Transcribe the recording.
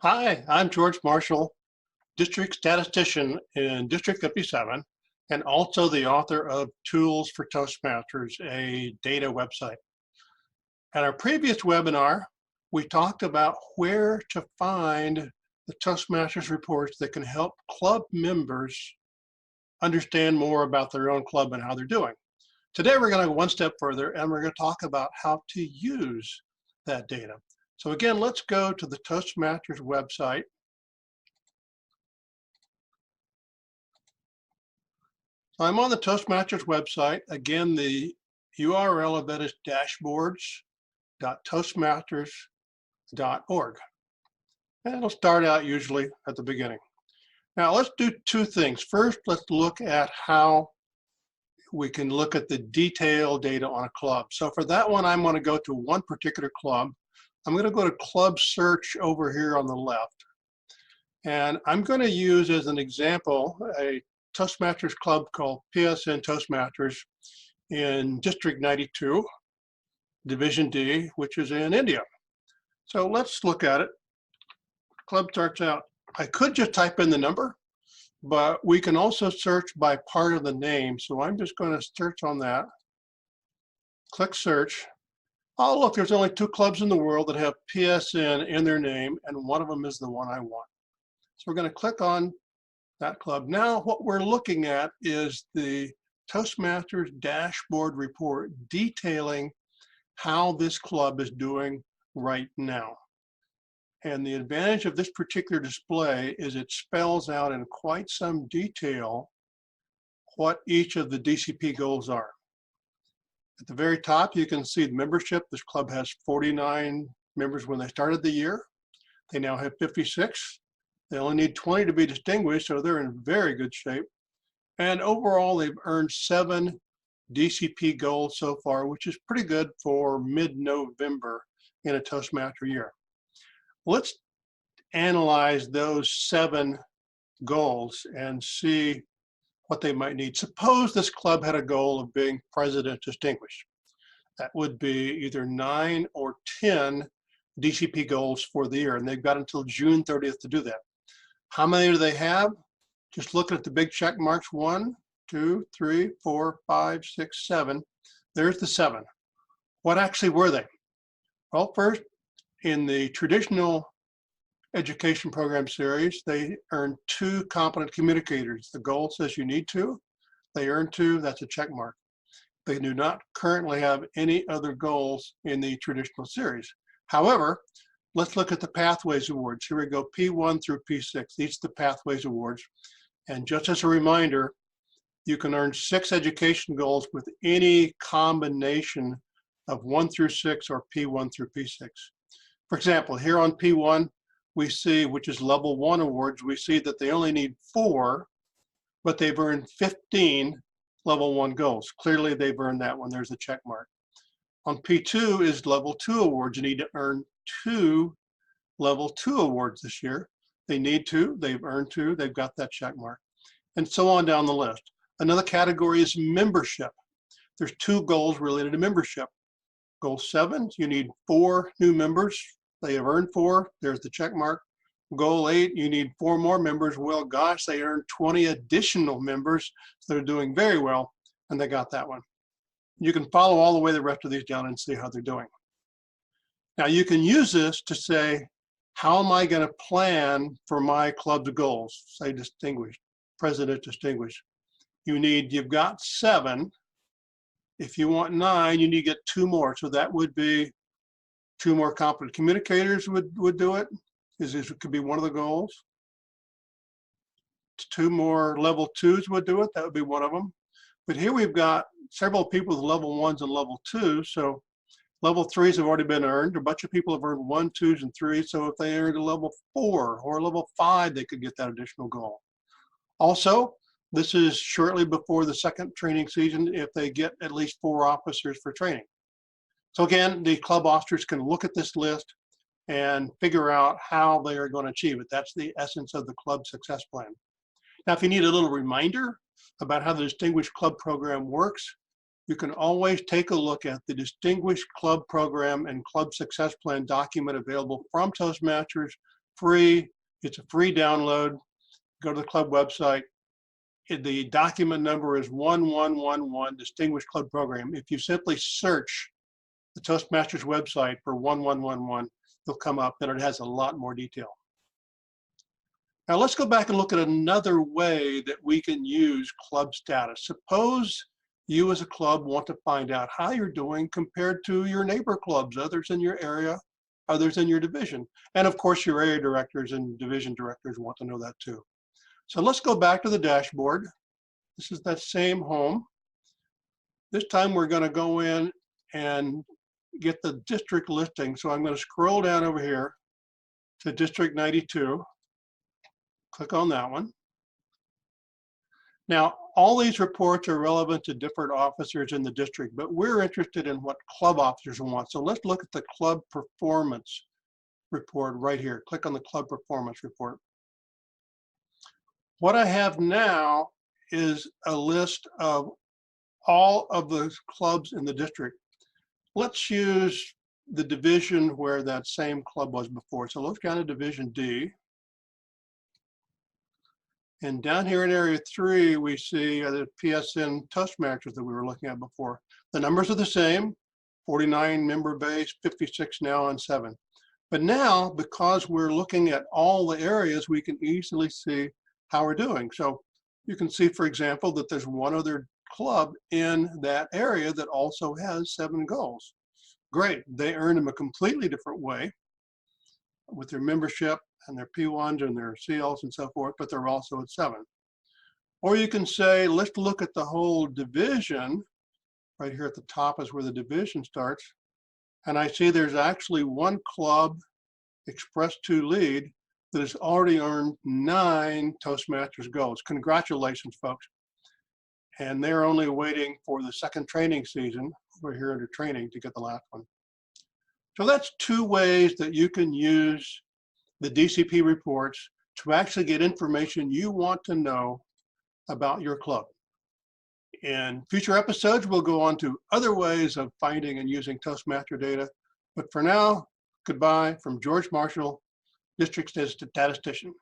Hi, I'm George Marshall, District Statistician in District 57, and also the author of Tools for Toastmasters, a data website. At our previous webinar, we talked about where to find the Toastmasters reports that can help club members understand more about their own club and how they're doing. Today, we're going to go one step further, and we're going to talk about how to use that data. So again, let's go to the Toastmasters website. So I'm on the Toastmasters website. Again, the URL of that is dashboards.toastmasters.org. And it'll start out usually at the beginning. Now let's do two things. First, let's look at how we can look at the detailed data on a club. So for that one, I'm going to go to one particular club. I'm going to go to Club Search over here on the left. And I'm going to use as an example a Toastmasters club called PSN Toastmasters in District 92, Division D, which is in India. So let's look at it. Club starts out. I could just type in the number, but we can also search by part of the name. So I'm just going to search on that. Click search. Oh, look, there's only 2 clubs in the world that have PSN in their name, and one of them is the one I want. So we're going to click on that club. Now what we're looking at is the Toastmasters dashboard report detailing how this club is doing right now. And the advantage of this particular display is it spells out in quite some detail what each of the DCP goals are. At the very top, you can see the membership. This club has 49 members when they started the year. They now have 56. They only need 20 to be distinguished, so they're in very good shape. And overall, they've earned 7 DCP goals so far, which is pretty good for mid-November in a Toastmaster year. Let's analyze those 7 goals and see what they might need. Suppose this club had a goal of being President Distinguished. That would be either 9 or 10 DCP goals for the year, and they've got until June 30th to do that. How many do they have? Just looking at the big check marks, 1, 2, 3, 4, 5, 6, 7. There's the 7. What actually were they? Well, first, in the traditional education program series, they earned 2 competent communicators. The goal says you need 2. They earned 2, that's a check mark. They do not currently have any other goals in the traditional series. However, let's look at the Pathways Awards. Here we go, P1 through P6. These are the Pathways Awards. And just as a reminder, you can earn 6 education goals with any combination of 1 through 6 or P1 through P6. For example, here on P1, we see, which is level 1 awards, we see that they only need 4, but they've earned 15 level 1 goals. Clearly they've earned that one, there's a check mark. On P2 is level 2 awards. You need to earn 2 level 2 awards this year. They need 2, they've earned 2, they've got that check mark. And so on down the list. Another category is membership. There's 2 goals related to membership. Goal 7, you need 4 new members. They have earned 4, there's the check mark. Goal 8, you need 4 more members. Well, gosh, they earned 20 additional members, so they're doing very well, and they got that one. You can follow all the way the rest of these down and see how they're doing. Now you can use this to say, how am I going to plan for my club's goals? Say distinguished, President Distinguished. You've got 7. If you want 9, you need to get 2 more. So that would be 2 more competent communicators would do it. It could be one of the goals. 2 more level 2s would do it. That would be one of them. But here we've got several people with level 1s and level 2s. So level 3s have already been earned. A bunch of people have earned 1, 2s, and 3s. So if they earned a level 4 or a level 5, they could get that additional goal. Also, this is shortly before the 2nd training season if they get at least 4 officers for training. So again, the club officers can look at this list and figure out how they are going to achieve it. That's the essence of the club success plan. Now, if you need a little reminder about how the Distinguished Club Program works, you can always take a look at the Distinguished Club Program and Club Success Plan document available from Toastmasters free. It's a free download. Go to the club website. The document number is 1111, Distinguished Club Program. If you simply search the Toastmasters website for 1111, it'll come up, and it has a lot more detail. Now let's go back and look at another way that we can use club status. Suppose you as a club want to find out how you're doing compared to your neighbor clubs, others in your area, others in your division. And of course, your area directors and division directors want to know that too. So let's go back to the dashboard. This is that same home. This time we're going to go in and get the district listing. So I'm going to scroll down over here to District 92. Click on that one. Now, all these reports are relevant to different officers in the district, but we're interested in what club officers want. So let's look at the club performance report right here. Click on the club performance report. What I have now is a list of all of the clubs in the district. Let's use the division where that same club was before. So let's go to Division D. And down here in Area 3, we see the PSN Toastmasters that we were looking at before. The numbers are the same, 49 member base, 56 now on 7. But now, because we're looking at all the areas, we can easily see how we're doing. So you can see, for example, that there's one other club in that area that also has 7 goals. Great, they earned them a completely different way with their membership and their P1s and their CLs and so forth, but they're also at 7. Or you can say, let's look at the whole division. Right here at the top is where the division starts. And I see there's actually one club, Express 2 Lead, that has already earned 9 Toastmasters goals. Congratulations, folks. And they're only waiting for the second training season. We're here under training to get the last one. So that's 2 ways that you can use the DCP reports to actually get information you want to know about your club. In future episodes, we'll go on to other ways of finding and using Toastmaster data. But for now, goodbye from George Marshall, District Statistician.